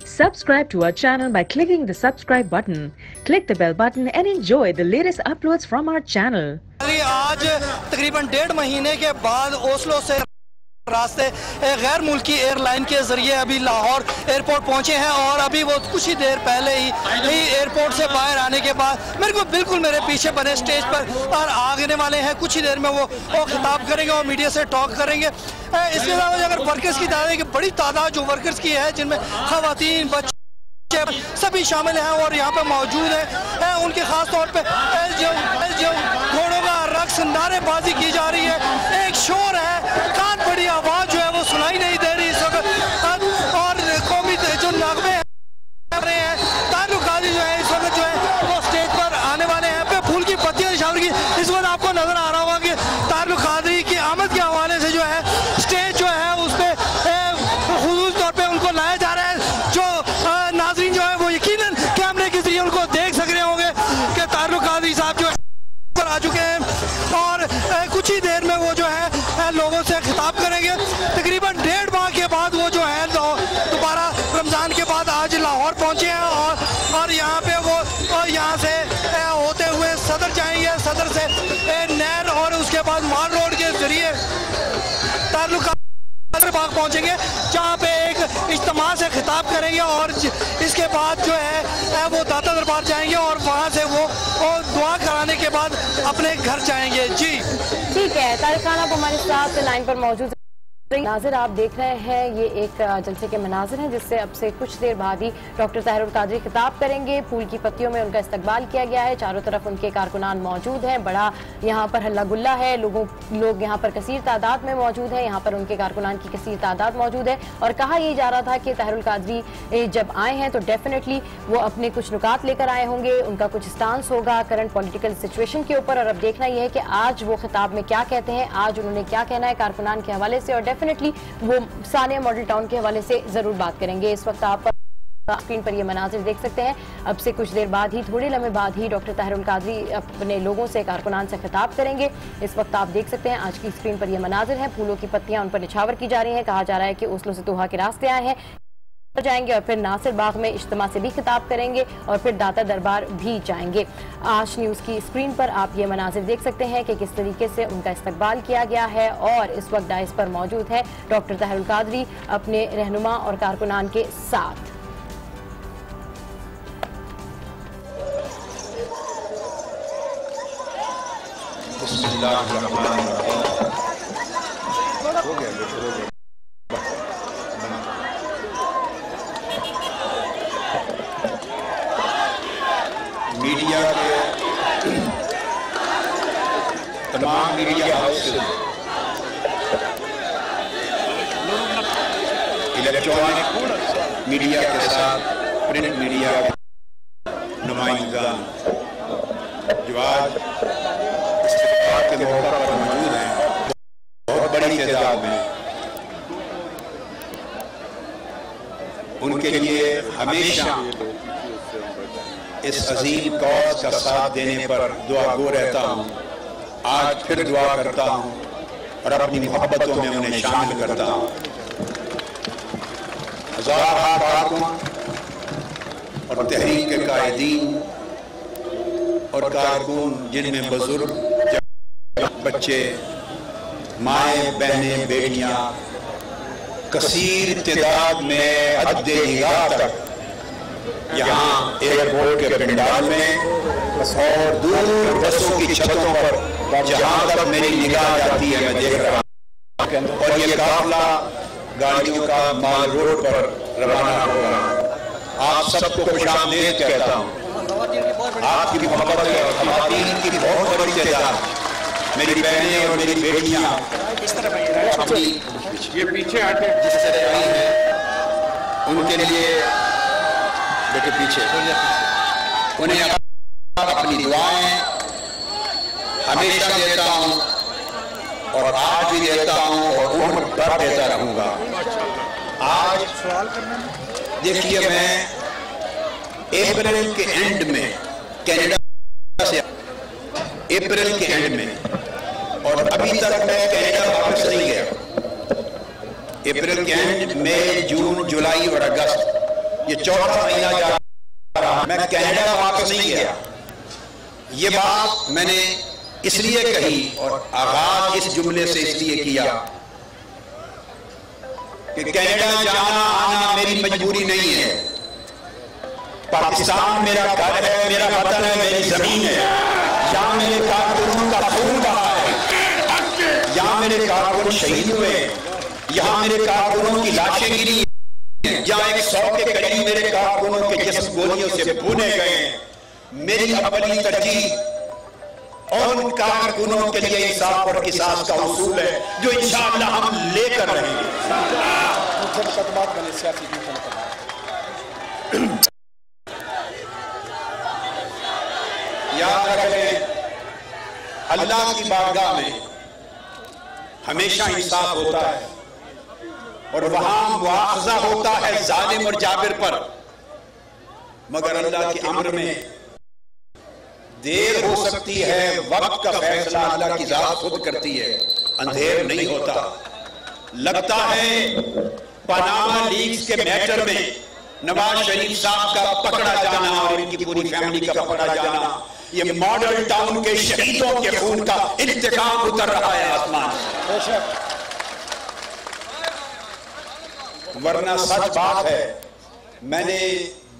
Subscribe to our channel by clicking the subscribe button. Click the bell button and enjoy the latest uploads from our channel. आज तकरीबन 1.5 महीने के बाद Oslo से रास्ते गैर मुल्की एयरलाइन के जरिए अभी लाहौर एयरपोर्ट पहुंचे हैं और अभी वो कुछ ही देर पहले ही एयरपोर्ट से बाहर आने के बाद मेरे को बिल्कुल मेरे पीछे बने स्टेज पर और आने वाले हैं। कुछ ही देर में वो खिताब करेंगे और मीडिया से टॉक करेंगे। इसके अलावा अगर वर्कर्स की तादाद की बड़ी तादाद जो वर्कर्स की है, जिनमें खवातीन बच्चे सभी शामिल हैं और यहाँ पर मौजूद है। उनके खास तौर पे जो घोड़ों का रक्स नारेबाजी की जा रही है, एक शोर है, कान बड़ी आवाज जो है वो सुनाई नहीं दे रही इस वक्त और कौमी जो नगमे हैं ताल्लुक कादरी जो है इस वक्त जो है वो स्टेज पर आने वाले हैं। पे फूल की पत्तियां निशावर की इस वक्त आपको नजर आ रहा होगा कि ताल्लुक कादरी की आमद के हवाले से जो है स्टेज जो है उस पर खुसूस तौर पर उनको लाया जा रहा है। जो नाजरीन जो है वो यकीनन कैमरे के जरिए उनको देख सक रहे होंगे कि ताल्लुक कादरी साहब जो है आ चुके हैं और कुछ ही देर में वो जो है लोगों से खिताब करेंगे। तकरीबन 1.5 माह के बाद वो जो है दोबारा रमज़ान के बाद आज लाहौर पहुंचे हैं और यहाँ पे वो यहाँ से होते हुए सदर जाएंगे, सदर से नहर और उसके बाद माल रोड के जरिए ताल्लुक बाग पहुंचेंगे, जहां पे एक इज्तिमा से खिताब करेंगे और इसके बाद जो है वो दाता दरबार जाएंगे और वहां से वो दुआ कराने के बाद अपने घर जाएंगे। जी ठीक है, तारिक खान आप हमारे साथ लाइन पर मौजूद। नाज़िर आप देख रहे हैं ये एक जलसे के मनाजिर हैं जिससे अब से कुछ देर बाद ही डॉक्टर ताहिरुल कादरी खिताब करेंगे। फूल की पत्तियों में उनका इस्तकबाल किया गया है, चारों तरफ उनके कारकुनान मौजूद हैं, बड़ा यहाँ पर हल्ला गुल्ला है, लोग यहाँ पर कसीर तादाद में मौजूद है, यहाँ पर उनके कारकुनान की कसीर तादाद मौजूद है। और कहा यह जा रहा था कि ताहिरुल कादरी जब आए हैं तो डेफिनेटली वो अपने कुछ नुकात लेकर आए होंगे, उनका कुछ स्टांस होगा करंट पॉलिटिकल सिचुएशन के ऊपर। और अब देखना यह है कि आज वो खिताब में क्या कहते हैं, आज उन्होंने क्या कहना है कारकुनान के हवाले से, और डेफिनेटली वो सानिया मॉडल टाउन के हवाले से जरूर बात करेंगे। इस वक्त आप स्क्रीन पर ये मनाजिर देख सकते हैं। अब से कुछ देर बाद ही, थोड़े लम्हे बाद ही डॉक्टर ताहिरुल कादरी अपने लोगों से, कारकुनान से खिताब करेंगे। इस वक्त आप देख सकते हैं आज की स्क्रीन पर ये मनाजिर हैं, फूलों की पत्तियां उन पर निछावर की जा रही हैं। कहा जा रहा है कि ओस्लो से दोहा के रास्ते आए हैं, जाएंगे और फिर नासिर बाग में इज्तिमा से भी खिताब करेंगे और फिर दाता दरबार भी जाएंगे। आज न्यूज़ की स्क्रीन पर आप ये मनाजिर देख सकते हैं कि किस तरीके से उनका इस्तकबाल किया गया है और इस वक्त डाइस पर मौजूद है डॉक्टर ताहिरुल कादरी अपने रहनुमा और कारकुनान के साथ। मीडिया के तमाम मीडिया हाउसेज, इलेक्ट्रॉनिक मीडिया के साथ प्रिंट मीडिया के नुमाइंदान जो आज इस्तिक़बाल के मौका पर मौजूद हैं, बहुत बड़ी तादाद में, उनके लिए हमेशा इस अजीम कौज का साथ देने पर दुआ गो रहता हूँ। आज फिर दुआ करता हूँ और अपनी मोहब्बतों में उन्हें शामिल करता हूँ। हज़ार कारकुन और तहरीक के कायदीन और कारकुन, जिनमें बुजुर्ग, बच्चे, माएँ, बहनें, बेटियाँ, कसीर तादाद में हद्दे निगाह तक यहाँ एयरपोर्ट के पंडाल में और दूर बसों की छतों पर जहाँ तक मेरी निगाह जाती है मैं देख रहा हूँ। और ये काफिला गाड़ियों का माल रोड पर रवाना होगा। आप सबको खुशामदीद कहता हूँ। आपकी मोहब्बत और ख़वातीन की बहुत बड़ी तादाद, मेरी बहनें और मेरी बेटियाँ अपनी ये पीछे आके जिस तरह आई है, उनके लिए बेटे पीछे उन्हें अपनी दुआएं हमेशा देता हूं और आज भी देता हूं और उम्र भर देता रहूंगा। आज देखिए, मैं अप्रैल के एंड में कनाडा से, अप्रैल के एंड में, और अभी तक मैं कनाडा वापस नहीं गया। अप्रैल के एंड, मई, जून, जुलाई और अगस्त ये चौथा महीना जा रहा, मैं कनाडा वापस नहीं गया। ये बात मैंने इसलिए कही और आगाज इस जुमले से इसलिए किया कि कनाडा जाना आना मेरी मजबूरी नहीं है। पाकिस्तान मेरा घर है, मेरा वतन है, मेरी जमीन है। यहाँ मेरे कारकुनों का खून बहा है, यहाँ मेरे कारकुन शहीद हुए, यहाँ मेरे कारकुनों की लाशें गिरी, यहाँ 100 के करीब मेरे कारकुनों के जिस्म गोलियों से भुने गए। मेरी अव्वली तरजीह और उन कारकुनों के लिए इंसाफ और किसास का उसूल है जो इंशाअल्लाह हम लेकर रहेंगे। याद रखें, अल्लाह की बारगाह में हमेशा इंसाफ होता है और वहां मुआवजा होता है जालिम और जाबिर पर, मगर अल्लाह के अम्र में देर हो सकती है। वक्त का फैसला अल्लाह की जात खुद करती है, अंधेर नहीं होता। लगता है पनामा लीक्स के मैटर में नवाज शरीफ साहब का पकड़ा जाना और इनकी पूरी फैमिली का पकड़ा जाना, ये मॉडल टाउन के शहीदों के खून का इंतकाम उतर रहा है आसमान से। वरना सच बात है, मैंने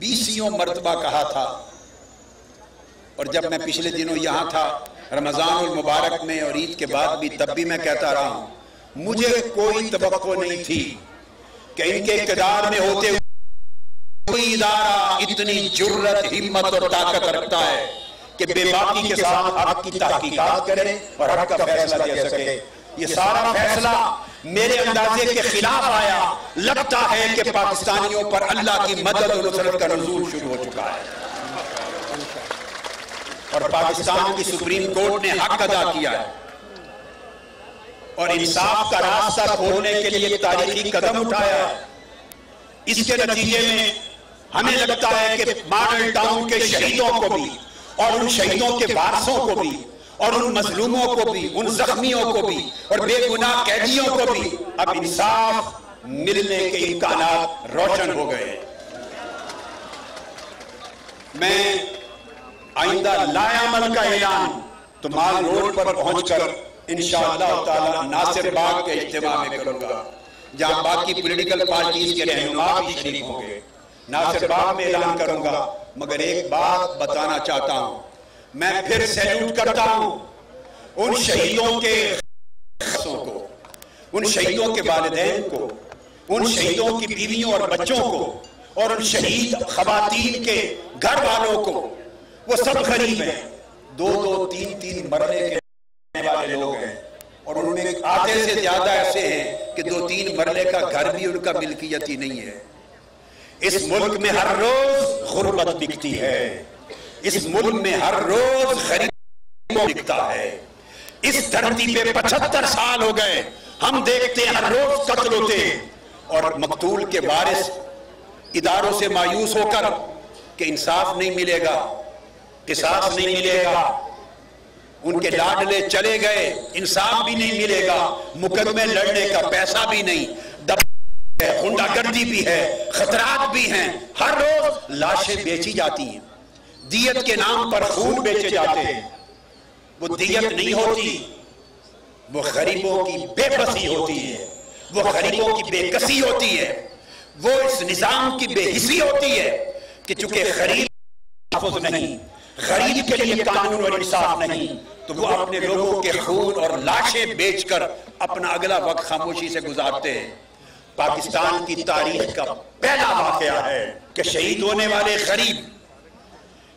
20 मरतबा कहा था और जब मैं पिछले दिनों यहां था रमजान मुबारक में और ईद के बाद भी, तब भी मैं कहता रहा हूं, मुझे कोई तवक्को नहीं थी कि इनके इक़्तिदार में होते हुए कोई इदारा इतनी जुर्रत, हिम्मत और ताकत रखता है कि बेबाकी के साथ हक की तहकीकात करे और हक का फैसला दे सके। ये सारा फैसला मेरे अंदाजे के खिलाफ आया। लगता है कि पाकिस्तानियों पर अल्लाह की मदद और नुसरत का नज़ूल शुरू हो चुका है और पाकिस्तान की सुप्रीम कोर्ट ने हक अदा किया है और इंसाफ का रास्ता खोलने के लिए तारीखी कदम उठाया है। इसके नतीजे में हमें लगता है कि मॉडल टाउन के शहीदों को भी और उन शहीदों के वारसों को भी और उन मजलूमों को भी, उन जख्मियों को भी और बेगुनाह कैदियों को भी अब इंसाफ मिलने के इम्कानात रोशन हो गए। मैं आइंदा लायामल का ऐलान तो माल रोड पर पहुंचकर इंशाअल्लाह ताला नासिर बाग के इज्तिमा में करूंगा, जहां बाकी पॉलिटिकल पार्टीज के रहनुमा भी शरीक होंगे। नासिर बाग में ऐलान करूंगा। मगर एक बात बताना चाहता हूं, मैं फिर सैल्यूट करता हूं उन शहीदों के को, उन शहीदों के वालिदैन को, उन शहीदों की बीवियों और बच्चों को और उन शहीद खवातीन के घर वालों को। वो सब गरीब हैं, 2-2, 3-3 मरने के वाले लोग हैं और उनमें आधे से ज्यादा ऐसे हैं कि 2-3 मरने का घर भी उनका मिल्कियत ही नहीं है। इस मुल्क में हर रोज गुर्बत बिकती है, इस मुल्क में हर रोज गरीबी बिकता है। इस धरती पे 75 साल हो गए, हम देखते हैं हर रोज कत्ल होते और मकतूल के वारिस इदारों से मायूस होकर कि इंसाफ नहीं मिलेगा, किसास नहीं मिलेगा, उनके लाडले चले गए, इंसाफ भी नहीं मिलेगा, मुकदमे लड़ने का पैसा भी नहीं, गुंडागर्दी भी है, खतरात भी हैं। हर रोज लाशें बेची जाती हैं, दियत के नाम पर खून बेचे जाते हैं। वो दियत नहीं होती, वो गरीबों की बेबसी होती है, वो गरीबों की बेकसी होती है, वो इस निजाम की बेहिसी होती है कि चूंकि गरीब नहीं, गरीब के लिए कानून और इंसाफ नहीं, तो वो अपने लोगों के खून और लाशें बेचकर अपना अगला वक्त खामोशी से गुजारते हैं। पाकिस्तान की तारीख का पहला वाकया है कि शहीद होने वाले गरीब,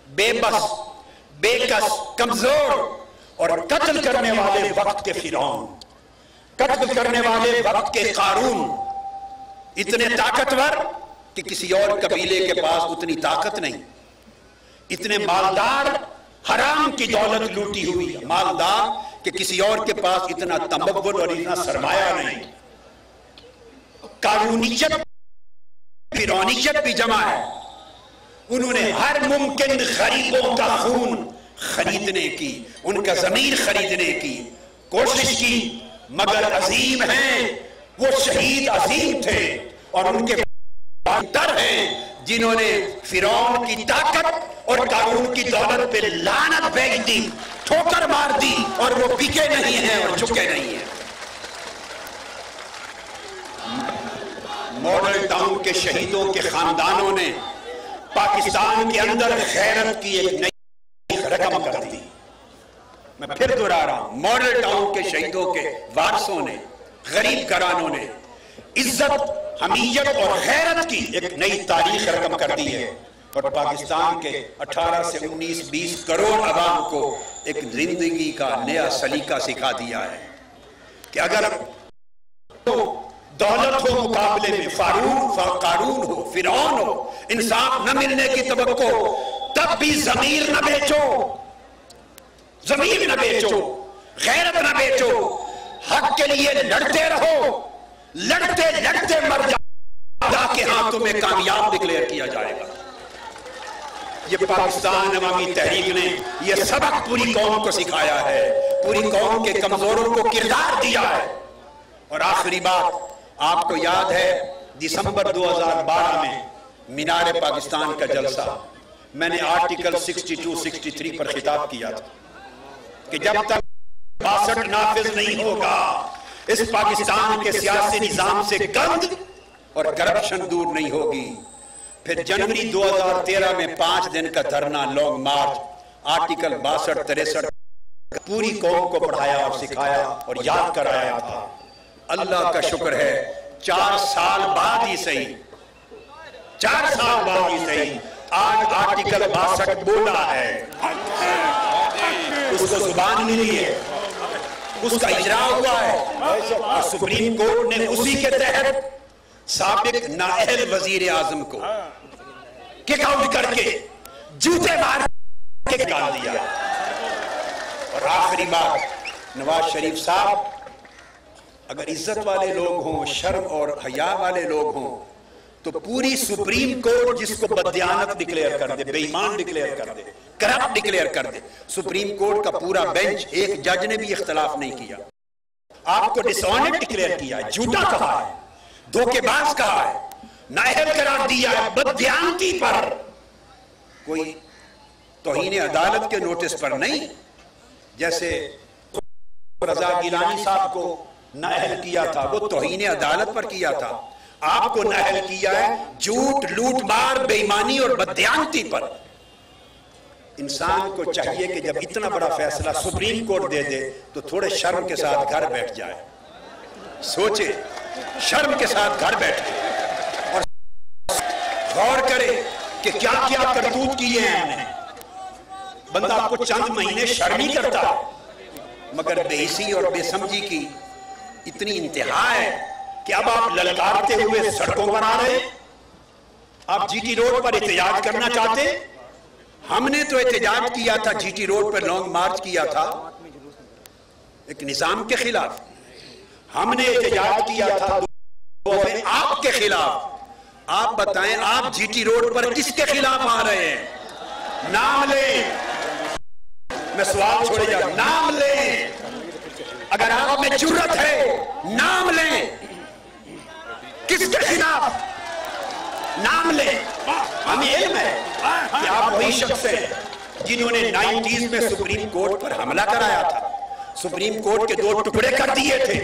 बेबस, बेकस, कमजोर और कत्ल करने वाले वक्त के फिरौन, कत्ल करने वाले वक्त के कारून इतने ताकतवर कि किसी और कबीले के पास उतनी ताकत नहीं, इतने मालदार, हराम की दौलत लूटी हुई मालदार कि किसी और के पास इतना तमक्कुन और इतना सरमाया नहीं। कानूनियत, फिरौनियत भी जमा है। उन्होंने हर मुमकिन गरीबों का खून खरीदने की, उनका जमीन खरीदने की कोशिश की, मगर अजीम हैं वो, शहीद अजीम थे और उनके डर हैं जिन्होंने फिरौन की ताकत और कारून की दौलत पे लानत फेंक दी, ठोकर मार दी, और वो बिके नहीं हैं और झुके नहीं हैं। मॉडल टाउन के शहीदों के खानदानों ने पाकिस्तान के अंदर गैरत की एक नई रकम कर दी। मैं फिर दोहरा रहा हूं, मॉडल टाउन के शहीदों के वारसों ने, गरीब घरानों ने इज्जत, हमीयत और गैरत की एक नई तारीख रकम कर दी है, और पाकिस्तान के 18 से 19-20 करोड़ अवाम को एक जिंदगी का नया सलीका सिखा दिया है कि अगर तो दौलत हो मुकाबले में कारून हो, फिरौन हो, इंसाफ न मिलने की तवक्को, तब भी ज़मीर न बेचो, ज़मीर न बेचो, गैरत न बेचो, हक के लिए लड़ते रहो, लड़ते लड़ते मर जाके हाथों में कामयाब डिक्लेयर किया जाएगा। ये पाकिस्तान अवामी तहरीक ने यह सबक पूरी कौम को सिखाया है, पूरी कौम के कमजोरों को किरदार दिया है। और आखिरी बात, आपको याद है दिसंबर 2012 में मीनार पाकिस्तान का जलसा, मैंने आर्टिकल 62-63 पर खिताब किया था कि जब तक 62 नाफिज नहीं होगा, इस पाकिस्तान के सियासी निजाम से गंद और करप्शन दूर नहीं होगी। फिर जनवरी 2013 में 5 दिन का धरना, लॉन्ग मार्च, आर्टिकल 62-63 पूरी कौम को पढ़ाया और सिखाया और याद कराया था। अल्लाह का शुक्र है 4 साल बाद ही सही, 4 साल बाद ही सही, आज आर्टिकल 62 बोला है, उसको जुबान मिली है, उसका इजरा हुआ है, और सुप्रीम कोर्ट ने उसी के तहत साबिक नाअहल वजीर आजम को किक आउट करके जूते मार के निकाल दिया। और आखिरी बात, नवाज शरीफ साहब अगर इज्जत वाले लोग हों, शर्म और हया वाले लोग हों, तो पूरी सुप्रीम कोर्ट जिसको बददियानत डिक्लेयर कर दे, बेईमान डिक्लेयर कर दे, करप्ट डिक्लेयर कर दे, सुप्रीम कोर्ट का पूरा बेंच, एक जज ने भी इख्तलाफ नहीं किया, आपको डिसऑनेस्ट डिक्लेयर किया है, झूठा कहा है, धोखेबाज कहा है, नाअहल करार दिया है, बददियानती पर, कोई तौहीन अदालत के नोटिस पर नहीं। जैसे रजा गिलानी साहब को नाअहल किया था, वो तौहीन अदालत पर किया था, आपको नाअहल किया है झूठ, लूट मार, बेईमानी और बददियानती पर। इंसान को चाहिए कि जब इतना बड़ा फैसला सुप्रीम कोर्ट दे दे तो थोड़े शर्म के साथ घर बैठ जाए, सोचे, शर्म के साथ घर बैठे और गौर करे कि क्या क्या करतूत किए हैं हमने। बंदा आपको चंद महीने शर्म ही करता है, मगर बेहिसी और बेसमझी की इतनी इंतहा है कि अब आप ललकारते हुए सड़कों पर आ रहे, आप जीटी रोड पर एहतजाज करना चाहते। हमने तो एहतजाज किया था, जीटी रोड पर लॉन्ग मार्च किया था एक निजाम के खिलाफ, हमने एहतजाज किया था आपके खिलाफ। आप बताएं, आप जीटी रोड पर किसके खिलाफ आ रहे हैं? नाम लें, मैं सवाल छोड़े जा, नाम लें, अगर आप में जुर्रत है नाम लें, किसके खिलाफ नाम लें। हमें इल्म है कि आप वही शख्स हैं जिन्होंने 90s में सुप्रीम कोर्ट पर हमला कराया था, सुप्रीम कोर्ट के 2 टुकड़े कर दिए थे,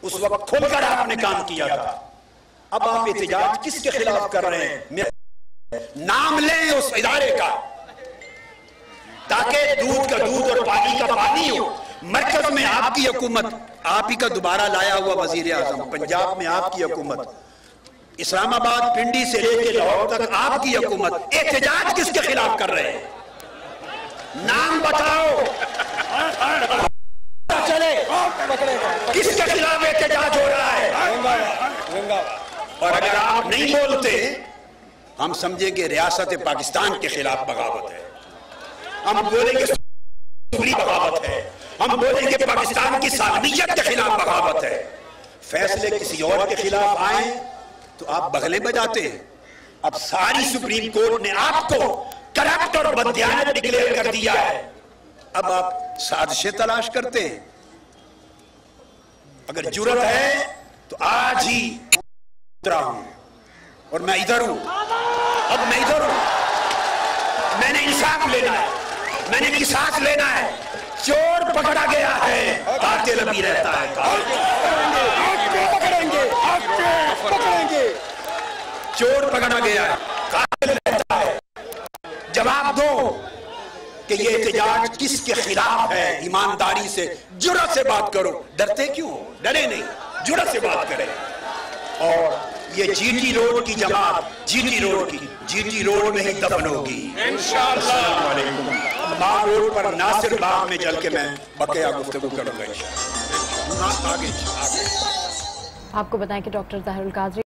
उस वक्त खुलकर आपने काम किया था। अब आप एहतजाज किसके खिलाफ कर रहे हैं? नाम लें उस इदारे का, ताकि दूध का दूध और पानी का पानी हो। मरकज में आपकी हुकूमत, आप ही का दोबारा लाया हुआ वजीर आजम, पंजाब में आपकी हुकूमत, इस्लामाबाद पिंडी से लेकर लाहौर तक आपकी हुकूमत, एहतजाज किसके खिलाफ कर रहे हैं? नाम बताओ, चले किसके खिलाफ एहतजाज हो रहा है? और अगर आप नहीं बोलते, हम समझेंगे रियासत पाकिस्तान के खिलाफ बगावत है, हम बोलेंगे बगावत है, हम बोलेंगे पाकिस्तान की सालमियत के खिलाफ बगावत है। फैसले किसी और के खिलाफ आए तो आप बगले बजाते हैं। अब सारी सुप्रीम कोर्ट ने आपको करप्ट और बददियानत डिक्लेयर कर दिया है, अब आप साजिशें तलाश करते हैं। अगर जुर्रत है तो आज ही उतरा हूं और मैं इधर हूं। इंसाफ लेना है, मैंने किसास लेना है। चोर पकड़ा गया है, कातिल अभी रहता है। पकड़ेंगे, चोर पकड़ा गया है, कातिल रहता है। जवाब दो कि ये एहतजाज किसके खिलाफ है। ईमानदारी से, जुर्रत से बात करो। डरते क्यों? डरे नहीं, जुर्रत से बात करें। और ये जीटी रोड की जमात, जीटी रोड में ही दफन होगी इंशाअल्लाह। बाग रोड पर नासिर बाग में चल के मैं बकिया गुफ्तगू करूंगा इंशाअल्लाह। आगे आपको बताएं कि डॉक्टर ताहिरुल कादरी